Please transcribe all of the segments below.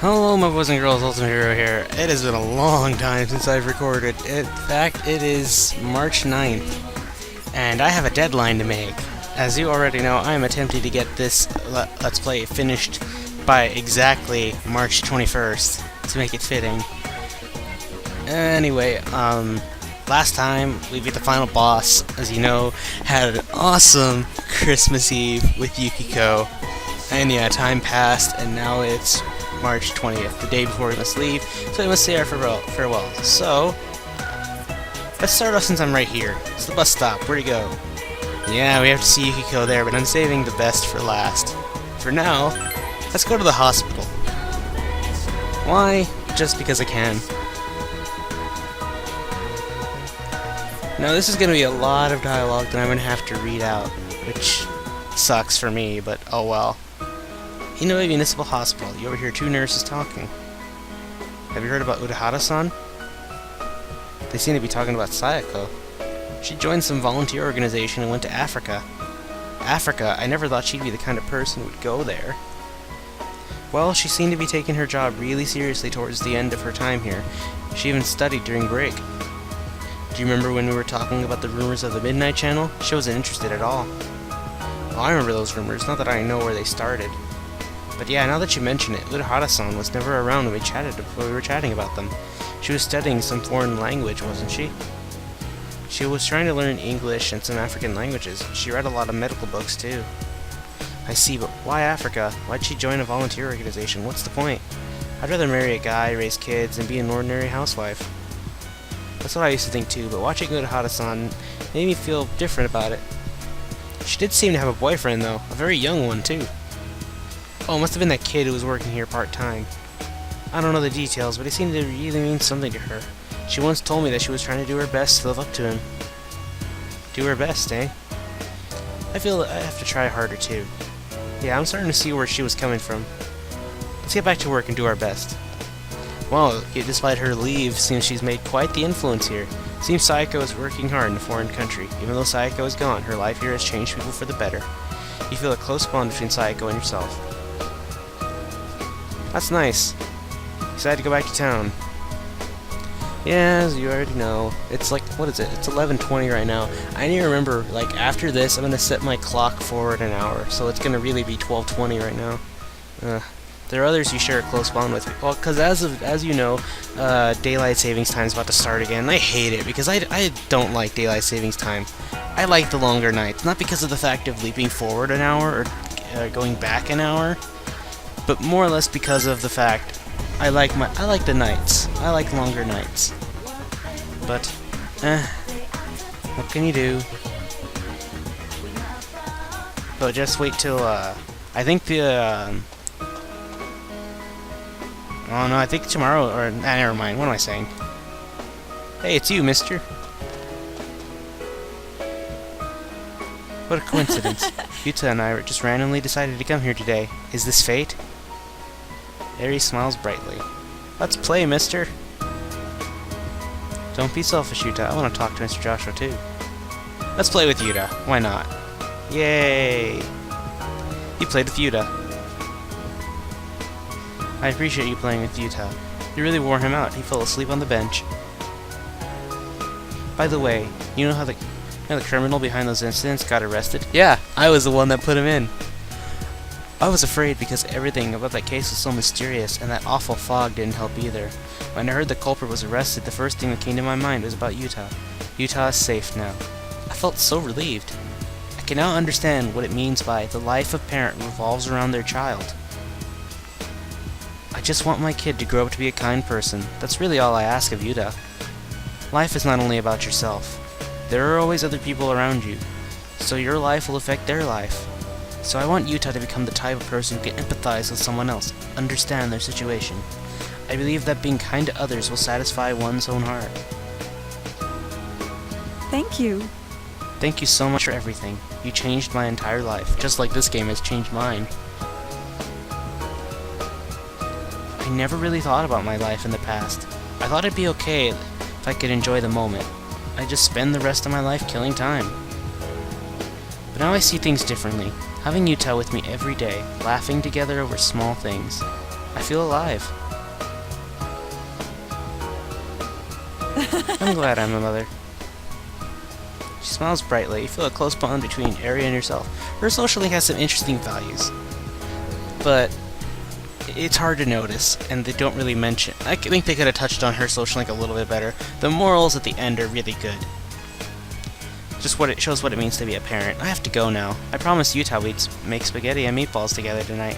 Hello my boys and girls, Ultimate Hero here. It has been a long time since I've recorded. In fact, it is March 9th, and I have a deadline to make. As you already know, I am attempting to get this Let's Play finished by exactly March 21st, to make it fitting. Anyway, last time we beat the final boss, as you know, had an awesome Christmas Eve with Yukiko. And yeah, time passed, and now it's March 20th, the day before we must leave, so we must say our farewell. So, let's start off since I'm right here. It's the bus stop. Where'd he go? Yeah, we have to see Yukiko there, but I'm saving the best for last. For now, let's go to the hospital. Why? Just because I can. Now, this is going to be a lot of dialogue that I'm going to have to read out, which sucks for me, but oh well. Inoue Municipal Hospital. You overhear two nurses talking. Have you heard about Urahara-san? They seem to be talking about Sayako. She joined some volunteer organization and went to Africa. Africa? I never thought she'd be the kind of person who would go there. Well, she seemed to be taking her job really seriously towards the end of her time here. She even studied during break. Do you remember when we were talking about the rumors of the Midnight Channel? She wasn't interested at all. Well, I remember those rumors, not that I know where they started. But yeah, now that you mention it, Urahara-san was never around when we were chatting about them. She was studying some foreign language, wasn't she? She was trying to learn English and some African languages. She read a lot of medical books, too. I see, but why Africa? Why'd she join a volunteer organization? What's the point? I'd rather marry a guy, raise kids, and be an ordinary housewife. That's what I used to think, too, but watching Urahara-san made me feel different about it. She did seem to have a boyfriend, though. A very young one, too. Oh, it must have been that kid who was working here part-time. I don't know the details, but it seemed to really mean something to her. She once told me that she was trying to do her best to live up to him. Do her best, eh? I feel that I have to try harder, too. Yeah, I'm starting to see where she was coming from. Let's get back to work and do our best. Well, despite her leave, seems she's made quite the influence here. Seems Sayako is working hard in a foreign country. Even though Sayako is gone, her life here has changed people for the better. You feel a close bond between Sayako and yourself. That's nice. Decided to go back to town. Yeah, as you already know, it's like, what is it? It's 11:20 right now. I need to remember, like, after this, I'm going to set my clock forward an hour, so it's going to really be 12:20 right now. There are others you share a close bond with. Well, because as you know, daylight savings time is about to start again. I hate it, because I don't like daylight savings time. I like the longer nights, not because of the fact of leaping forward an hour, or going back an hour, but more or less because of the fact I like the nights. I like longer nights. But what can you do? But just wait till I think the oh no, I think tomorrow or never mind. What am I saying? Hey, it's you, mister. What a coincidence. Yuta and I just randomly decided to come here today. Is this fate? Aries smiles brightly. Let's play, mister. Don't be selfish, Yuta. I want to talk to Mr. Joshua, too. Let's play with Yuta. Why not? Yay! You played with Yuta. I appreciate you playing with Yuta. You really wore him out. He fell asleep on the bench. By the way, you know how the criminal behind those incidents got arrested? Yeah, I was the one that put him in. I was afraid because everything about that case was so mysterious, and that awful fog didn't help either. When I heard the culprit was arrested, the first thing that came to my mind was about Yuta. Yuta is safe now. I felt so relieved. I can now understand what it means by the life of parent revolves around their child. I just want my kid to grow up to be a kind person. That's really all I ask of Yuta. Life is not only about yourself. There are always other people around you, so your life will affect their life. So I want Yuta to become the type of person who can empathize with someone else, understand their situation. I believe that being kind to others will satisfy one's own heart. Thank you. Thank you so much for everything. You changed my entire life, just like this game has changed mine. I never really thought about my life in the past. I thought it'd be okay if I could enjoy the moment. I'd just spend the rest of my life killing time. But now I see things differently. Having Yuta with me every day, laughing together over small things. I feel alive. I'm glad I'm a mother. She smiles brightly. You feel a close bond between Ari and yourself. Her social link has some interesting values, but it's hard to notice, and they don't really mention. I think they could have touched on her social link a little bit better. The morals at the end are really good. Just what it shows what it means to be a parent. I have to go now. I promised Utah we'd make spaghetti and meatballs together tonight.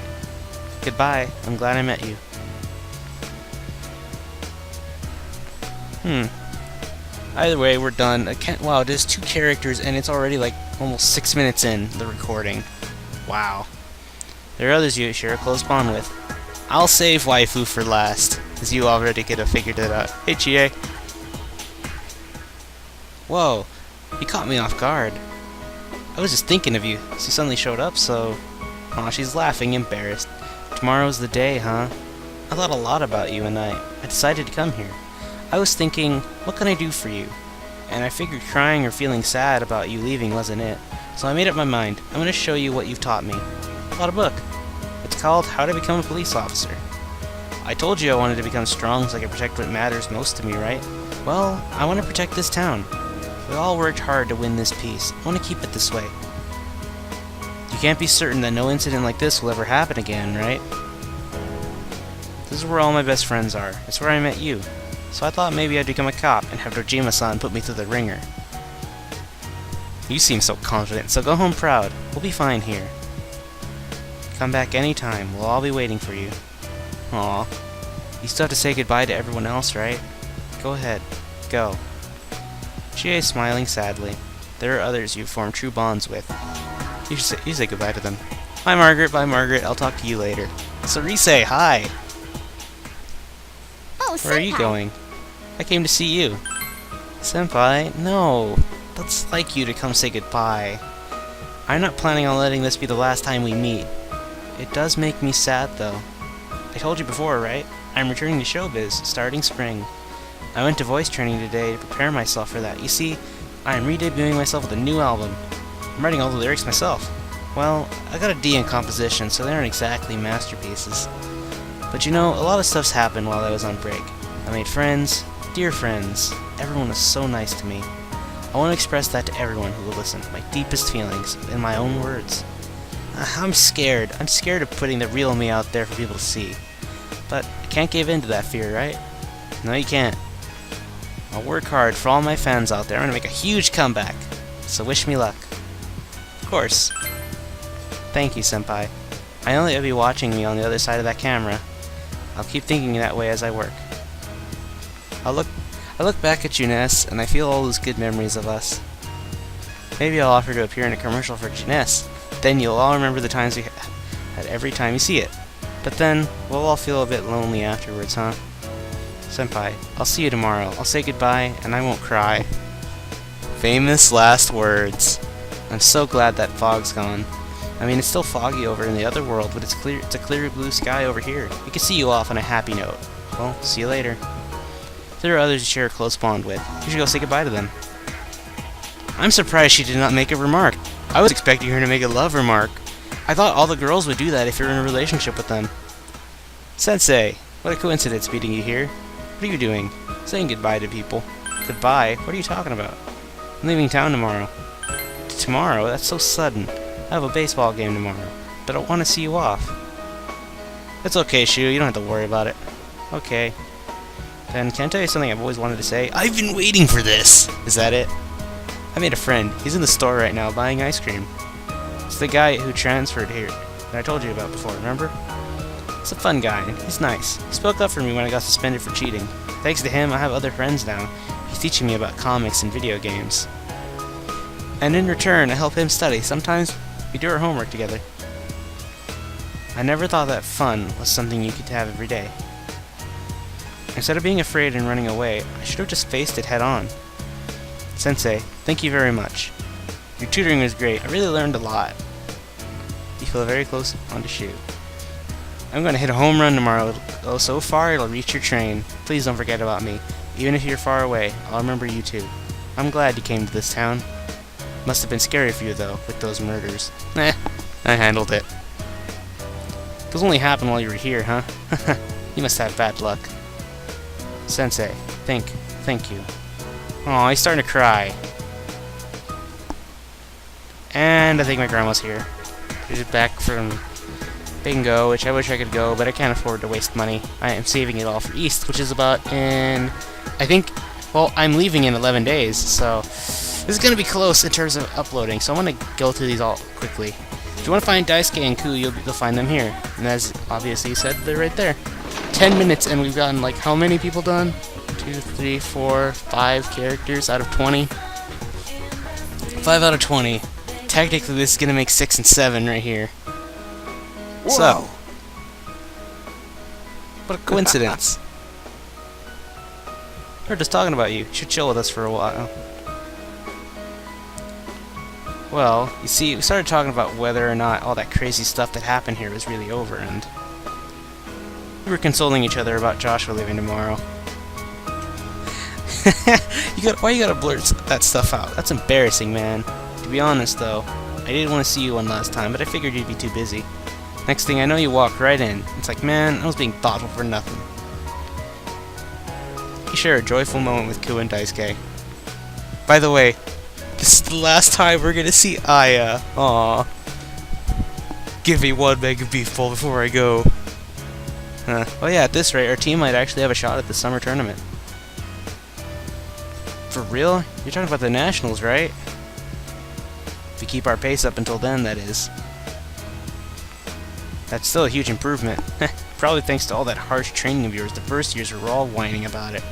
Goodbye. I'm glad I met you. Either way, we're done. Wow, it is 2 characters, and it's already like almost 6 minutes in the recording. Wow. There are others you share a close bond with. I'll save waifu for last, as you already could have figured it out. Hey, Chie. Whoa, you caught me off guard. I was just thinking of you. She suddenly showed up, so... Aw, she's laughing, embarrassed. Tomorrow's the day, huh? I thought a lot about you, and I decided to come here. I was thinking, what can I do for you? And I figured crying or feeling sad about you leaving wasn't it. So I made up my mind. I'm going to show you what you've taught me. I bought a book. It's called How to Become a Police Officer. I told you I wanted to become strong so I could protect what matters most to me, right? Well, I want to protect this town. We all worked hard to win this peace. I want to keep it this way. You can't be certain that no incident like this will ever happen again, right? This is where all my best friends are. It's where I met you. So I thought maybe I'd become a cop and have Dojima-san put me through the ringer. You seem so confident, so go home proud. We'll be fine here. Come back anytime. We'll all be waiting for you. Aw. You still have to say goodbye to everyone else, right? Go ahead. Go. Chie is smiling sadly. There are others you've formed true bonds with. You say goodbye to them. Hi, Margaret. Bye, Margaret. I'll talk to you later. Cerise, hi! Oh, Where are you going? I came to see you. Senpai, no. That's like you to come say goodbye. I'm not planning on letting this be the last time we meet. It does make me sad, though. I told you before, right? I'm returning to showbiz, starting spring. I went to voice training today to prepare myself for that. You see, I am re-debuting myself with a new album. I'm writing all the lyrics myself. Well, I got a D in composition, so they aren't exactly masterpieces. But you know, a lot of stuff's happened while I was on break. I made friends, dear friends. Everyone was so nice to me. I want to express that to everyone who will listen, my deepest feelings, in my own words. I'm scared. I'm scared of putting the real me out there for people to see. But I can't give in to that fear, right? No, you can't. I'll work hard for all my fans out there. I'm going to make a huge comeback. So wish me luck. Of course. Thank you, Senpai. I know that you'll be watching me on the other side of that camera. I'll keep thinking that way as I work. I look back at Junes, and I feel all those good memories of us. Maybe I'll offer to appear in a commercial for Junes. Then you'll all remember the times we had every time you see it. But then, we'll all feel a bit lonely afterwards, huh? Senpai, I'll see you tomorrow. I'll say goodbye, and I won't cry. Famous last words. I'm so glad that fog's gone. I mean, it's still foggy over in the other world, but it's clear. It's a clear blue sky over here. We can see you off on a happy note. Well, see you later. There are others you share a close bond with. You should go say goodbye to them. I'm surprised she did not make a remark. I was expecting her to make a love remark. I thought all the girls would do that if you're in a relationship with them. Sensei, what a coincidence meeting you here. What are you doing? Saying goodbye to people. Goodbye? What are you talking about? I'm leaving town tomorrow. Tomorrow? That's so sudden. I have a baseball game tomorrow, but I want to see you off. It's okay, Shu. You don't have to worry about it. Okay. Then, can I tell you something I've always wanted to say? I've been waiting for this! Is that it? I made a friend. He's in the store right now buying ice cream. It's the guy who transferred here that I told you about before, remember? He's a fun guy, and he's nice. He spoke up for me when I got suspended for cheating. Thanks to him, I have other friends now. He's teaching me about comics and video games. And in return, I help him study. Sometimes we do our homework together. I never thought that fun was something you could have every day. Instead of being afraid and running away, I should have just faced it head on. Sensei, thank you very much. Your tutoring was great. I really learned a lot. You feel very close on to Shu. I'm going to hit a home run tomorrow. It'll go so far it'll reach your train. Please don't forget about me. Even if you're far away, I'll remember you too. I'm glad you came to this town. Must have been scary for you though, with those murders. I handled it. Those only happened while you were here, huh? You must have bad luck. Sensei, thank you. Oh, he's starting to cry. And I think my grandma's here. She's back from bingo, which I wish I could go, but I can't afford to waste money. I am saving it all for East, which is about in... I think... Well, I'm leaving in 11 days, so... This is going to be close in terms of uploading, so I'm going to go through these all quickly. If you want to find Daisuke and Ku, you'll find them here. And as obviously said, they're right there. 10 minutes, and we've gotten, like, how many people done? 2, 3, 4, 5 characters out of 20? 5 out of 20. Technically, this is going to make 6 and 7 right here. Whoa. So, what a coincidence. We're just talking about you. You should chill with us for a while. Well, you see, we started talking about whether or not all that crazy stuff that happened here was really over, and we were consoling each other about Joshua leaving tomorrow. Why you gotta blurt that stuff out? That's embarrassing, man. To be honest, though, I didn't want to see you one last time, but I figured you'd be too busy. Next thing I know, you walked right in. It's like, man, I was being thoughtful for nothing. You share a joyful moment with Ku and Daisuke. By the way, this is the last time we're gonna see Aya. Aww. Give me 1 mega beef bowl before I go. Oh yeah, at this rate, our team might actually have a shot at the summer tournament. For real? You're talking about the nationals, right? If we keep our pace up until then, that is. That's still a huge improvement. Probably thanks to all that harsh training of yours. The first years were all whining about it.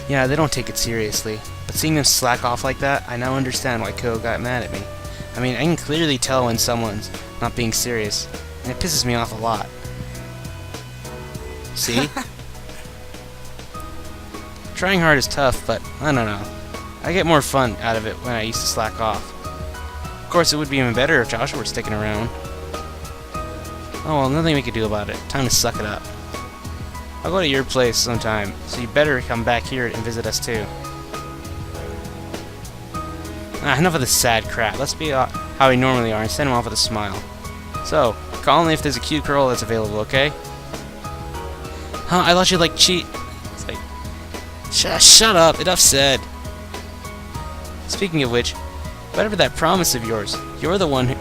Yeah, they don't take it seriously. But seeing them slack off like that, I now understand why Ko got mad at me. I mean, I can clearly tell when someone's not being serious, and it pisses me off a lot. See? Trying hard is tough, but I don't know. I get more fun out of it when I used to slack off. Of course, it would be even better if Joshua were sticking around. Oh well, nothing we could do about it. Time to suck it up. I'll go to your place sometime, so you better come back here and visit us too. Enough of this sad crap. Let's be how we normally are and send him off with a smile. So, call me if there's a cute girl that's available, okay? Huh? I thought you'd like cheat. It's like, shut up. Enough said. Speaking of which, whatever that promise of yours, you're the one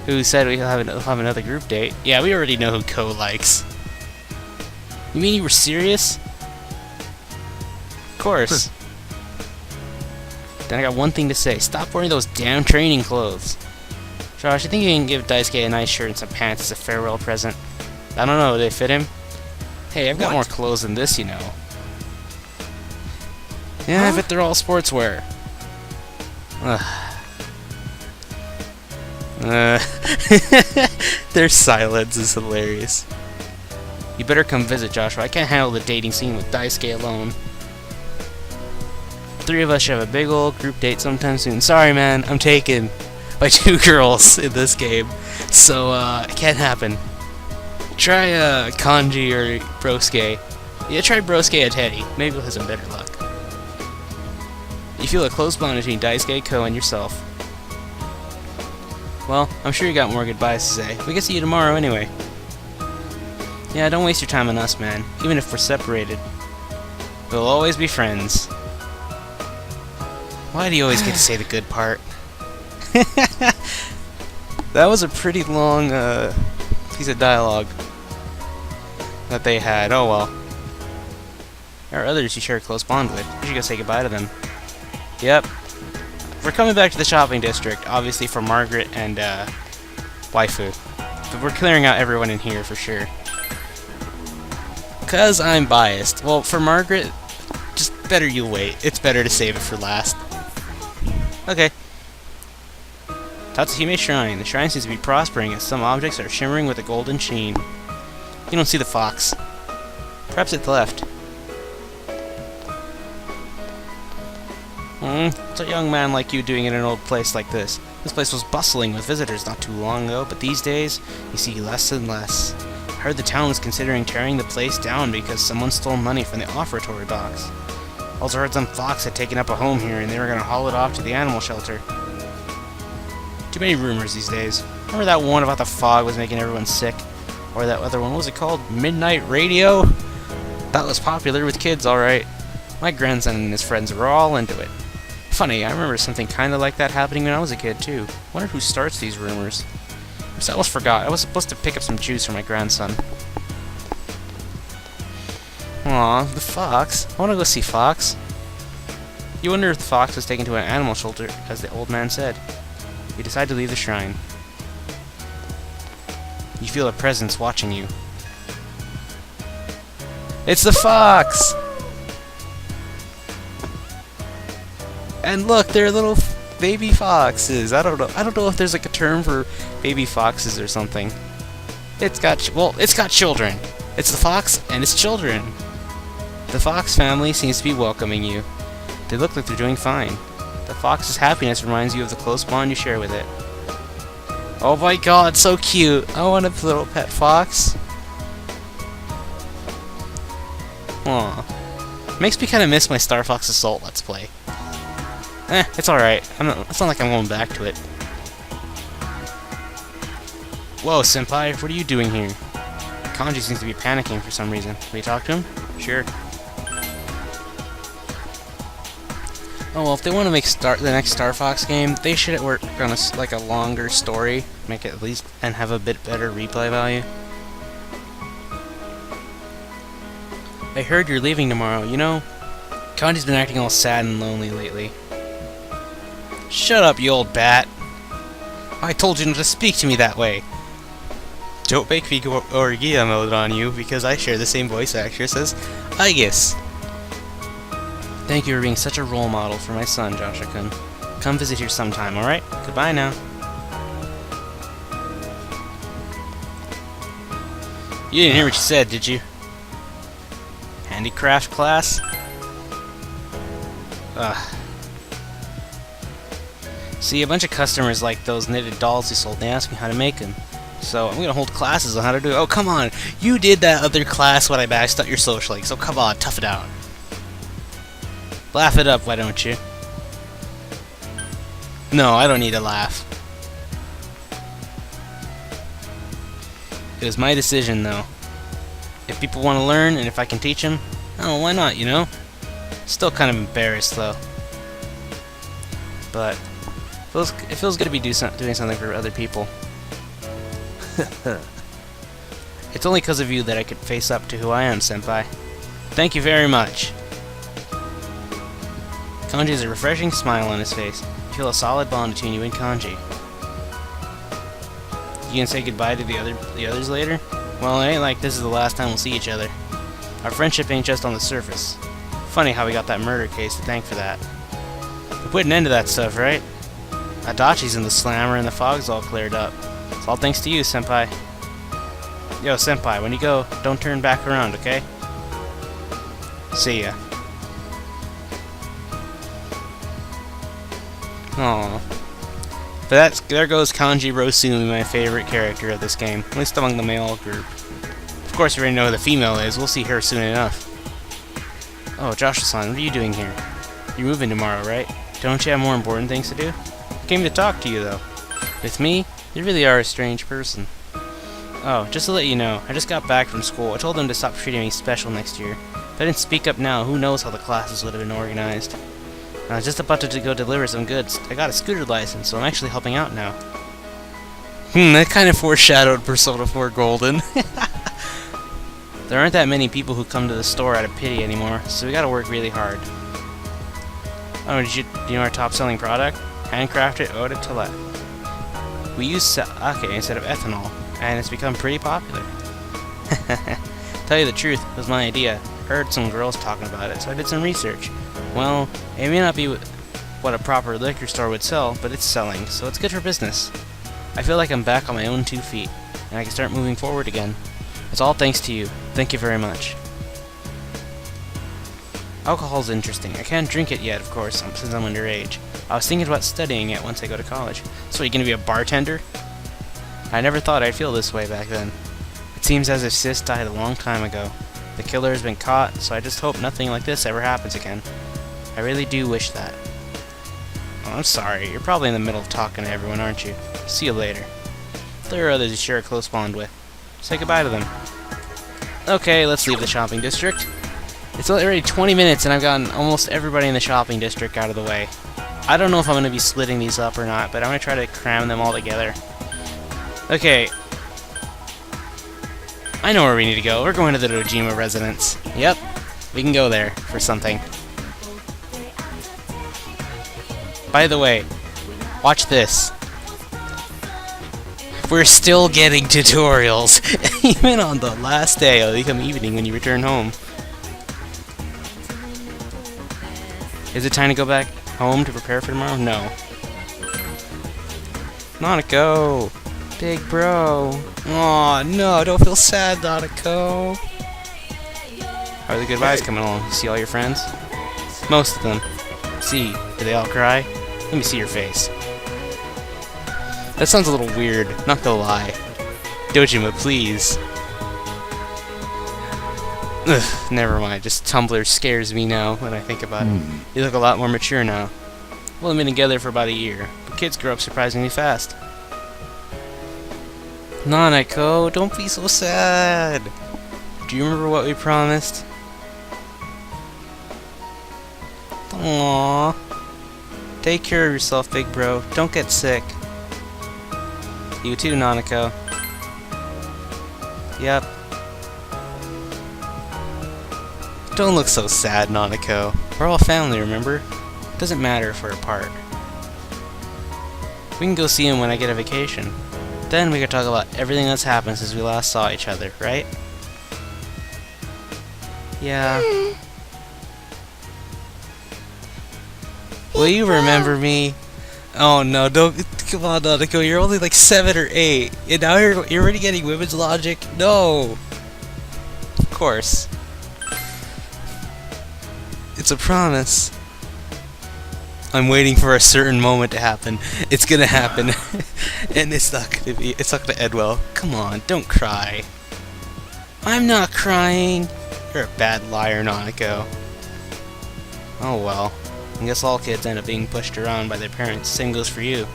who said we'll have another group date. Yeah, we already know who Ko likes. You mean you were serious? Of course. Then I got one thing to say. Stop wearing those damn training clothes. Josh, I think you can give Daisuke a nice shirt and some pants as a farewell present. I don't know, do they fit him? Hey, I've got more clothes than this, you know. Yeah, I bet they're all sportswear. Their silence is hilarious. You better come visit, Joshua. I can't handle the dating scene with Daisuke alone. 3 of us should have a big old group date sometime soon. Sorry, man. I'm taken by 2 girls in this game. So, it can't happen. Try, Kanji or Brosuke. Yeah, try Brosuke and Teddy. Maybe we'll have some better luck. You feel a close bond between Daisuke, Ko, and yourself. Well, I'm sure you got more goodbyes to say. We can see you tomorrow anyway. Yeah, don't waste your time on us, man. Even if we're separated. We'll always be friends. Why do you always get to say the good part? That was a pretty long piece of dialogue that they had. Oh well. There are others you share a close bond with. You should go say goodbye to them. Yep. We're coming back to the shopping district, obviously for Margaret and Waifu. But we're clearing out everyone in here for sure. 'Cause I'm biased. Well, for Margaret, just better you wait. It's better to save it for last. Okay. Tatsuhime Shrine. The shrine seems to be prospering as some objects are shimmering with a golden sheen. You don't see the fox. Perhaps it left. What's a young man like you doing in an old place like this? This place was bustling with visitors not too long ago, but these days, you see less and less. I heard the town was considering tearing the place down because someone stole money from the offertory box. Also heard some fox had taken up a home here and they were going to haul it off to the animal shelter. Too many rumors these days. Remember that one about the fog was making everyone sick? Or that other one, what was it called? Midnight Radio? That was popular with kids, alright. My grandson and his friends were all into it. Funny, I remember something kinda like that happening when I was a kid, too. Wonder who starts these rumors. I almost forgot, I was supposed to pick up some juice for my grandson. Aw, the fox. I wanna go see Fox. You wonder if the fox was taken to an animal shelter, as the old man said. You decide to leave the shrine. You feel a presence watching you. It's the fox! And look, they're little baby foxes. I don't know if there's like a term for baby foxes or something. It's got children. It's the fox and its children. The fox family seems to be welcoming you. They look like they're doing fine. The fox's happiness reminds you of the close bond you share with it. Oh my god, so cute! I want a little pet fox. Aw. Makes me kind of miss my Star Fox Assault Let's Play. It's alright. It's not like I'm going back to it. Whoa, Senpai, what are you doing here? Kanji seems to be panicking for some reason. Will you talk to him? Sure. Oh well, if they want to make the next Star Fox game, they should work on a longer story, make it at least, and have a bit better replay value. I heard you're leaving tomorrow. You know, Kanji's been acting all sad and lonely lately. Shut up, you old bat! I told you not to speak to me that way. Don't make me go Origia mode on you because I share the same voice actress as Aegis. Thank you for being such a role model for my son, Joshua-kun. Come visit here sometime, alright? Goodbye now. You didn't hear what you said, did you? Handicraft class? Ugh. See, a bunch of customers like those knitted dolls you sold. They asked me how to make them. So I'm gonna hold classes on how to do it. Oh, come on! You did that other class when I bashed out your social link, so come on, tough it out. Laugh it up, why don't you? No, I don't need to laugh. It was my decision, though. If people want to learn, and if I can teach them, oh, why not, you know? Still kind of embarrassed, though. But it feels good to be doing something for other people. It's only because of you that I could face up to who I am, Senpai. Thank you very much. Kanji has a refreshing smile on his face. You feel a solid bond between you and Kanji. You gonna say goodbye to the others later? Well, it ain't like this is the last time we'll see each other. Our friendship ain't just on the surface. Funny how we got that murder case to thank for that. We put an end to that stuff, right? Adachi's in the slammer and the fog's all cleared up. It's all thanks to you, Senpai. Yo, Senpai, when you go, don't turn back around, okay? See ya. Aww. But there goes Kanji Rosumi, my favorite character of this game, at least among the male group. Of course, we already know who the female is. We'll see her soon enough. Oh, Joshua-san, what are you doing here? You're moving tomorrow, right? Don't you have more important things to do? I came to talk to you, though. With me, you really are a strange person. Oh, just to let you know, I just got back from school. I told them to stop treating me special next year. If I didn't speak up now, who knows how the classes would have been organized. I was just about to go deliver some goods. I got a scooter license, so I'm actually helping out now. That kind of foreshadowed Persona 4 Golden. There aren't that many people who come to the store out of pity anymore, so we gotta work really hard. Oh, do you know our top-selling product? Handcrafted eau de toilette. We use sake instead of ethanol, and it's become pretty popular. Tell you the truth, it was my idea. I heard some girls talking about it, so I did some research. Well, it may not be what a proper liquor store would sell, but it's selling, so it's good for business. I feel like I'm back on my own 2 feet, and I can start moving forward again. It's all thanks to you. Thank you very much. Alcohol's interesting. I can't drink it yet, of course, since I'm underage. I was thinking about studying it once I go to college. So, are you gonna be a bartender? I never thought I'd feel this way back then. It seems as if Sis died a long time ago. The killer has been caught, so I just hope nothing like this ever happens again. I really do wish that. Oh, I'm sorry. You're probably in the middle of talking to everyone, aren't you? See you later. There are others you share a close bond with. Say goodbye to them. Okay, let's leave the shopping district. It's already 20 minutes and I've gotten almost everybody in the shopping district out of the way. I don't know if I'm going to be splitting these up or not, but I'm going to try to cram them all together. Okay. I know where we need to go. We're going to the Dojima residence. Yep, we can go there for something. By the way, watch this. We're still getting tutorials, even on the last day. It'll become evening when you return home. Is it time to go back home to prepare for tomorrow? No. Nanako! Big bro! Aw, no, don't feel sad, Nanako! How are the goodbyes coming along? You see all your friends? Most of them. See, do they all cry? Let me see your face. That sounds a little weird, not gonna lie. Dojima, please. Ugh, never mind. Just Tumblr scares me now when I think about it. You look a lot more mature now. Well, we've been together for about a year, but kids grow up surprisingly fast. Nanako, don't be so sad. Do you remember what we promised? Aww. Take care of yourself, big bro. Don't get sick. You too, Nanako. Yep. Don't look so sad, Nanako. We're all family, remember? Doesn't matter if we're apart. We can go see him when I get a vacation. Then we can talk about everything that's happened since we last saw each other, right? Yeah. Will you remember me? Oh no, don't, come on, Nanako, you're only like 7 or 8, and now you're already getting women's logic? No! Of course. It's a promise. I'm waiting for a certain moment to happen. It's gonna happen. And it's not gonna end well. Come on, don't cry. I'm not crying. You're a bad liar, Nanako. Oh well. I guess all kids end up being pushed around by their parents. Same goes for you.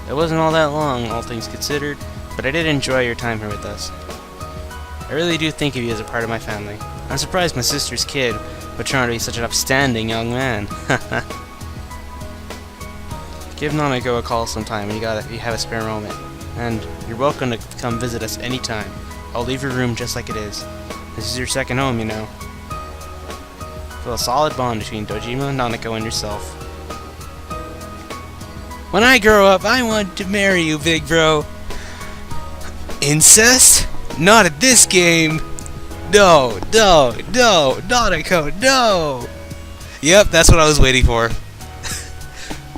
It wasn't all that long, all things considered, but I did enjoy your time here with us. I really do think of you as a part of my family. I'm surprised my sister's kid would turn out to be such an upstanding young man. Give Nanako a call sometime when you have a spare moment. And you're welcome to come visit us anytime. I'll leave your room just like it is. This is your second home, you know. Feel a solid bond between Dojima, Nanako, and yourself. When I grow up, I want to marry you, big bro. Incest? Not at this game. No, no, no, Nanako, no. Yep, that's what I was waiting for.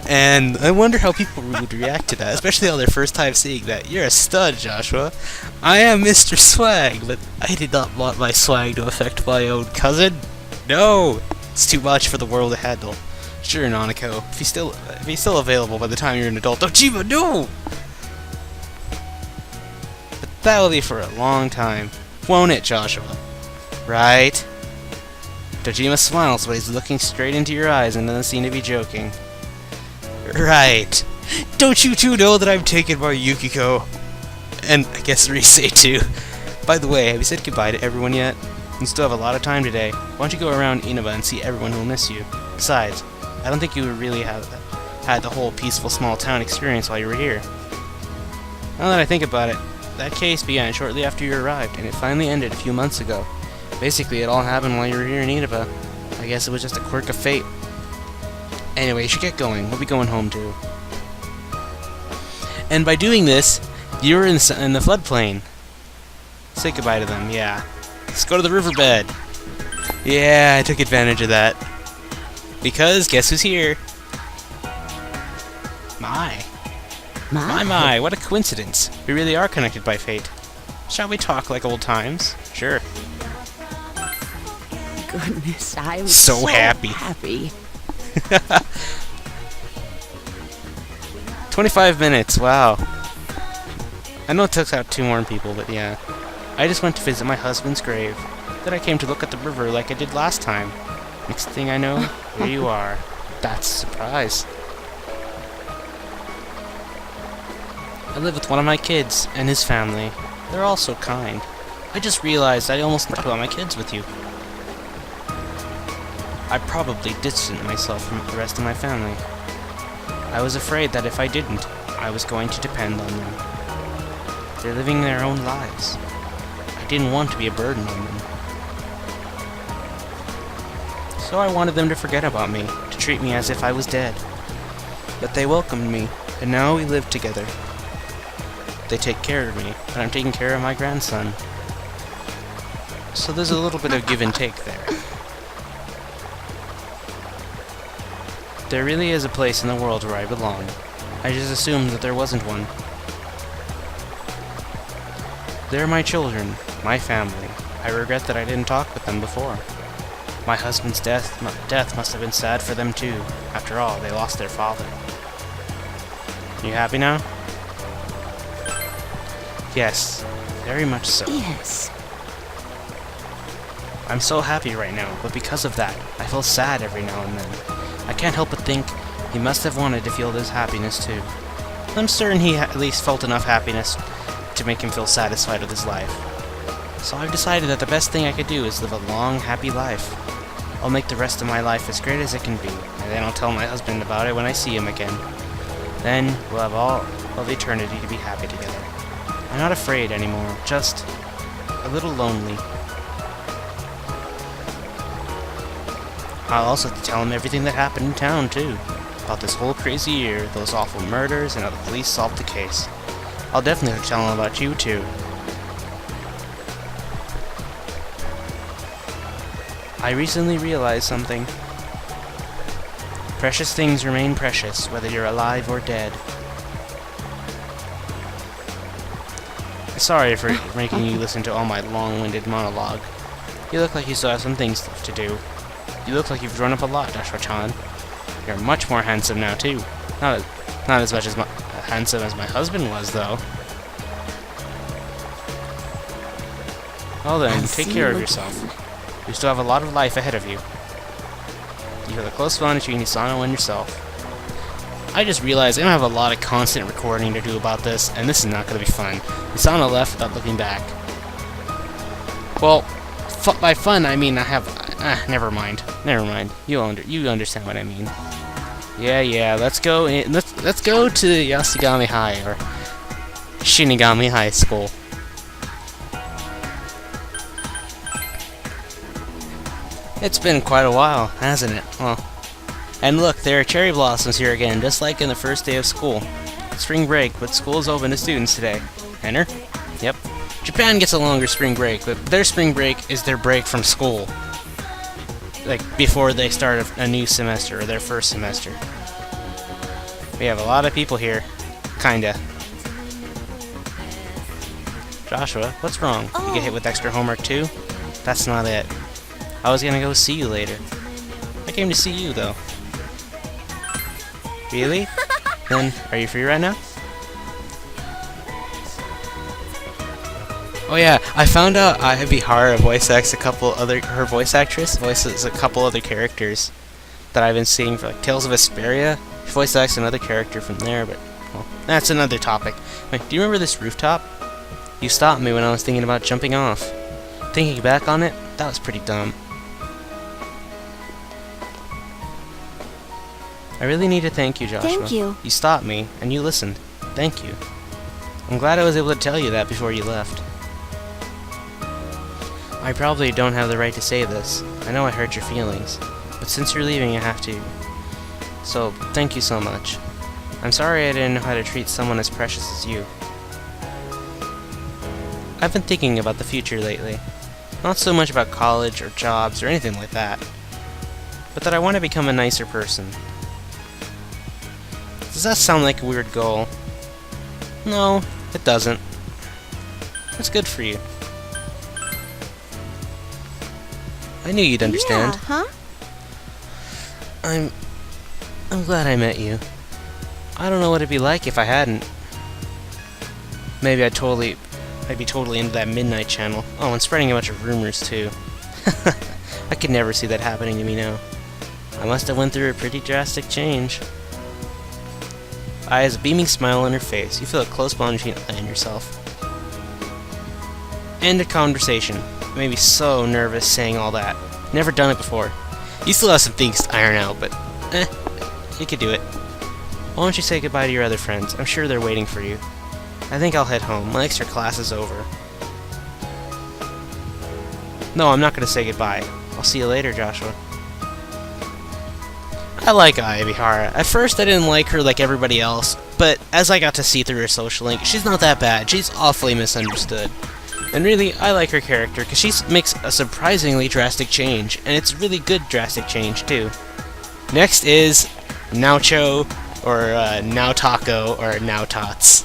And I wonder how people would react to that, especially on their first time seeing that. You're a stud, Joshua. I am Mr. Swag, but I did not want my swag to affect my own cousin. No! It's too much for the world to handle. Sure, Nanako. If he's still available by the time you're an adult. Dojima, no! But that will be for a long time. Won't it, Joshua? Right? Dojima smiles, but he's looking straight into your eyes and doesn't seem to be joking. Right. Don't you two know that I'm taken by Yukiko? And I guess Rise too. By the way, have you said goodbye to everyone yet? You still have a lot of time today. Why don't you go around Inaba and see everyone who'll miss you? Besides, I don't think you really had the whole peaceful small town experience while you were here. Now that I think about it, that case began shortly after you arrived, and it finally ended a few months ago. Basically, it all happened while you were here in Inaba. I guess it was just a quirk of fate. Anyway, you should get going. We'll be going home too. And by doing this, you're in the floodplain. Say goodbye to them, yeah. Let's go to the riverbed. Yeah, I took advantage of that. Because, guess who's here? My, what a coincidence. We really are connected by fate. Shall we talk like old times? Sure. Goodness, I'm so happy. 25 minutes, wow. I know it took out 2 more people, but yeah. I just went to visit my husband's grave. Then I came to look at the river like I did last time. Next thing I know, here you are. That's a surprise. I live with one of my kids and his family. They're all so kind. I just realized I almost talked about my kids with you. I probably distanced myself from the rest of my family. I was afraid that if I didn't, I was going to depend on them. They're living their own lives. I didn't want to be a burden on them. So I wanted them to forget about me, to treat me as if I was dead. But they welcomed me, and now we live together. They take care of me, and I'm taking care of my grandson. So there's a little bit of give and take there. There really is a place in the world where I belong. I just assumed that there wasn't one. They're my children, my family. I regret that I didn't talk with them before. My husband's death must have been sad for them too. After all, they lost their father. You happy now? Yes, very much so. Yes. I'm so happy right now, but because of that, I feel sad every now and then. I can't help but think he must have wanted to feel this happiness too. I'm certain he at least felt enough happiness to make him feel satisfied with his life. So I've decided that the best thing I could do is live a long, happy life. I'll make the rest of my life as great as it can be, and then I'll tell my husband about it when I see him again. Then we'll have all of eternity to be happy together. I'm not afraid anymore, just a little lonely. I'll also tell him everything that happened in town, too. About this whole crazy year, those awful murders, and how the police solved the case. I'll definitely tell him about you, too. I recently realized something. Precious things remain precious, whether you're alive or dead. Sorry for making you listen to all my long-winded monologue. You look like you still have some things left to do. You look like you've grown up a lot, Dashra-chan. You're much more handsome now, too. Not as much as handsome as my husband was, though. Well then, take care of yourself. You still have a lot of life ahead of you. You have a close bond between Isano and yourself. I just realized I'm gonna have a lot of constant recording to do about this, and this is not gonna be fun. Isano left without looking back. Well, by fun I mean I have. Never mind. Never mind. You understand what I mean. Yeah. Let's go. Let's go to Yasugami High or Shinigami High School. It's been quite a while, hasn't it? Well, and look, there are cherry blossoms here again, just like in the first day of school. Spring break, but school's open to students today. Enter? Yep. Japan gets a longer spring break, but their spring break is their break from school. Like, before they start a new semester, or their first semester. We have a lot of people here. Kinda. Joshua, what's wrong? You get hit with extra homework too? That's not it. I was gonna go see you later. I came to see you, though. Really? Then, are you free right now? Oh yeah, I found out Aya Bihara voices a couple other voices a couple other characters that I've been seeing for like Tales of Vesperia. She voice acts another character from there, but well, that's another topic. Wait, do you remember this rooftop? You stopped me when I was thinking about jumping off. Thinking back on it, that was pretty dumb. I really need to thank you, Joshua. Thank you. You stopped me, and you listened. Thank you. I'm glad I was able to tell you that before you left. I probably don't have the right to say this. I know I hurt your feelings. But since you're leaving, I have to. So, thank you so much. I'm sorry I didn't know how to treat someone as precious as you. I've been thinking about the future lately. Not so much about college or jobs or anything like that. But that I want to become a nicer person. Does that sound like a weird goal? No, it doesn't. It's good for you. I knew you'd understand. Yeah, huh? I'm glad I met you. I don't know what it'd be like if I hadn't. Maybe I'd be totally into that Midnight Channel. Oh, and spreading a bunch of rumors too. I could never see that happening to me now. I must have went through a pretty drastic change. Ai has a beaming smile on her face. You feel a close bond between Ai and yourself. End of conversation. You made me so nervous saying all that. Never done it before. You still have some things to iron out, but you could do it. Why don't you say goodbye to your other friends? I'm sure they're waiting for you. I think I'll head home. My extra class is over. No, I'm not going to say goodbye. I'll see you later, Joshua. I like Ai Ibihara. At first I didn't like her like everybody else, but as I got to see through her social link, she's not that bad. She's awfully misunderstood. And really, I like her character, because she makes a surprisingly drastic change, and it's really good drastic change, too. Next is Naocho, or Naotako, or Naotots.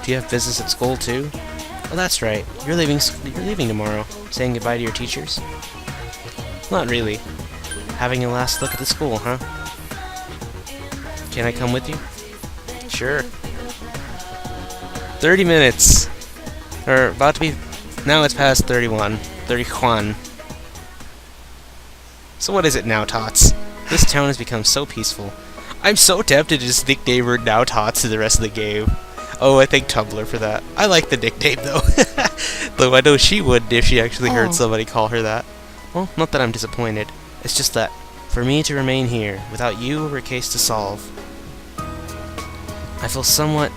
Do you have business at school, too? Oh, that's right. You're leaving tomorrow. Saying goodbye to your teachers? Not really. Having a last look at the school, huh? Can I come with you? Sure. 30 minutes. Or about to be... Now it's past 31. 31. So what is it now, Tots? This town has become so peaceful. I'm so tempted to just nickname her Now Tots to the rest of the game. Oh, I thank Tumblr for that. I like the nickname, though. Though I know she wouldn't if she actually heard somebody call her that. Well, not that I'm disappointed. It's just that, for me to remain here, without you or a case to solve, I feel somewhat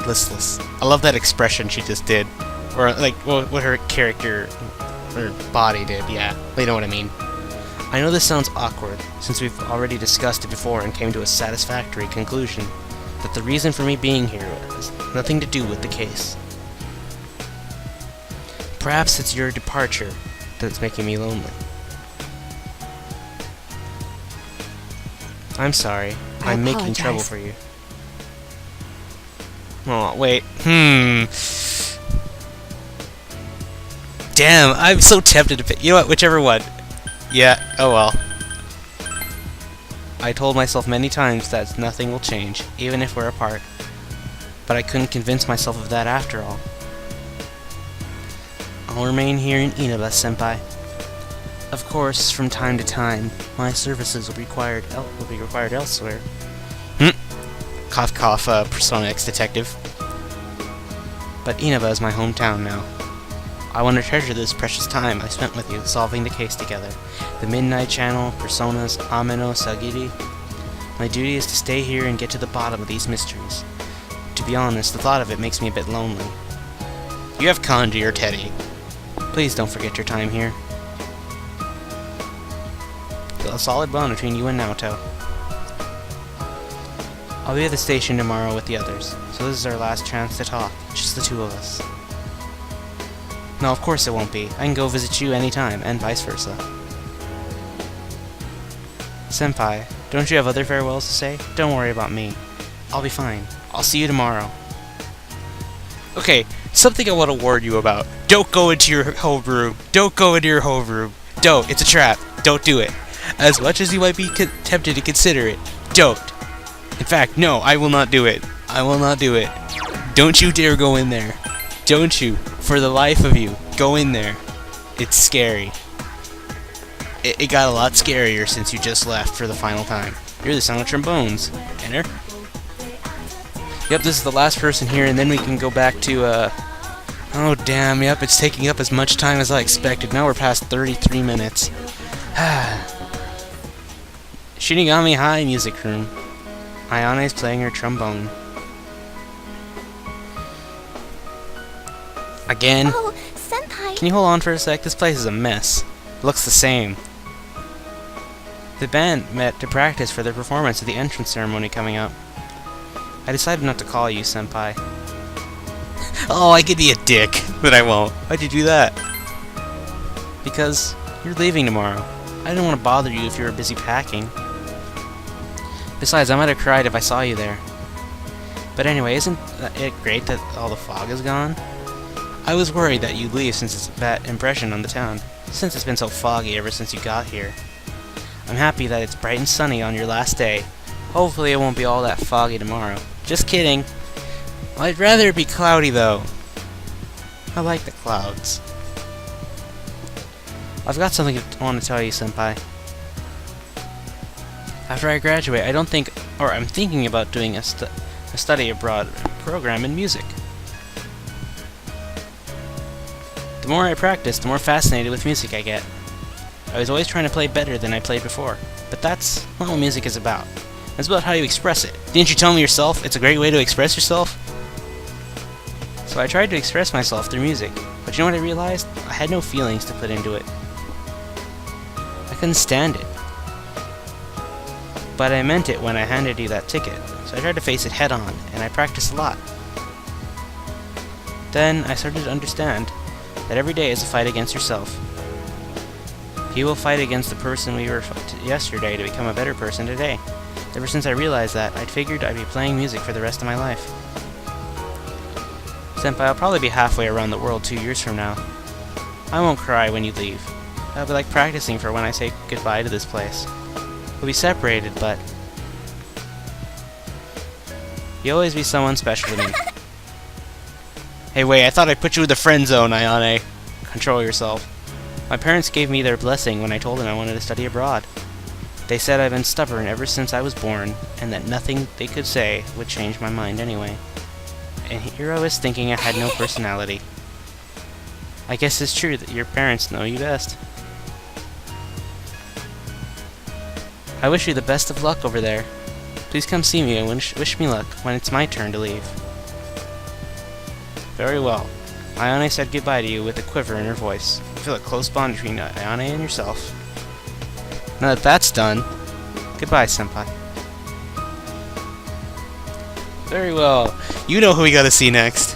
listless. I love that expression she just did. Or, like, what her character, or body did, yeah. You know what I mean. I know this sounds awkward, since we've already discussed it before and came to a satisfactory conclusion, that the reason for me being here has nothing to do with the case. Perhaps it's your departure that's making me lonely. I'm sorry. I'm making trouble for you. Oh, wait. Damn, I'm so tempted to pick. You know what? Whichever one. Yeah, oh well. I told myself many times that nothing will change, even if we're apart. But I couldn't convince myself of that after all. I'll remain here in Inaba, Senpai. Of course, from time to time, my services will be required elsewhere. Cough cough, Persona X detective. But Inaba is my hometown now. I want to treasure this precious time I spent with you, solving the case together. The Midnight Channel, Personas, Ameno, Sagiri. My duty is to stay here and get to the bottom of these mysteries. To be honest, the thought of it makes me a bit lonely. You have Kanji or Teddy. Please don't forget your time here. Feel a solid bond between you and Naoto. I'll be at the station tomorrow with the others, so this is our last chance to talk, just the two of us. No, of course it won't be. I can go visit you anytime, and vice versa. Senpai, don't you have other farewells to say? Don't worry about me. I'll be fine. I'll see you tomorrow. Okay, something I want to warn you about. Don't go into your homeroom. Don't go into your homeroom. Don't. It's a trap. Don't do it. As much as you might be tempted to consider it, don't. In fact, no, I will not do it. I will not do it. Don't you dare go in there. Don't you. For the life of you, go in there. It's scary. It got a lot scarier since you just left for the final time. You're the sound of trombones. Enter. Yep, this is the last person here, and then we can go back to, Oh, damn, yep, it's taking up as much time as I expected. Now we're past 33 minutes. Shinigami High Music Room. Ayane is playing her trombone. Again? Oh, Senpai! Can you hold on for a sec? This place is a mess. Looks the same. The band met to practice for their performance at the entrance ceremony coming up. I decided not to call you, Senpai. Oh, I could be a dick, but I won't. Why'd you do that? Because you're leaving tomorrow. I didn't want to bother you if you were busy packing. Besides, I might have cried if I saw you there. But anyway, isn't it great that all the fog is gone? I was worried that you'd leave since it's a bad impression on the town, since it's been so foggy ever since you got here. I'm happy that it's bright and sunny on your last day. Hopefully it won't be all that foggy tomorrow. Just kidding. I'd rather it be cloudy, though. I like the clouds. I've got something I want to tell you, Senpai. After I graduate, I don't think Or I'm thinking about doing a study abroad program in music. The more I practice, the more fascinated with music I get. I was always trying to play better than I played before, but that's not what music is about. It's about how you express it. Didn't you tell me yourself it's a great way to express yourself? So I tried to express myself through music, but you know what I realized? I had no feelings to put into it. I couldn't stand it. But I meant it when I handed you that ticket, so I tried to face it head on, and I practiced a lot. Then I started to understand that every day is a fight against yourself. You will fight against the person we were yesterday to become a better person today. Ever since I realized that, I'd figured I'd be playing music for the rest of my life. Senpai, I'll probably be halfway around the world 2 years from now. I won't cry when you leave. I'll be like practicing for when I say goodbye to this place. We'll be separated, but you'll always be someone special to me. Hey, wait, I thought I put you in the friend zone, Ayane. Control yourself. My parents gave me their blessing when I told them I wanted to study abroad. They said I've been stubborn ever since I was born, and that nothing they could say would change my mind anyway. And here I was thinking I had no personality. I guess it's true that your parents know you best. I wish you the best of luck over there. Please come see me and wish me luck when it's my turn to leave. Very well. Ayane said goodbye to you with a quiver in her voice. I feel a close bond between Ayane and yourself. Now that that's done, goodbye, Senpai. Very well. You know who we gotta see next.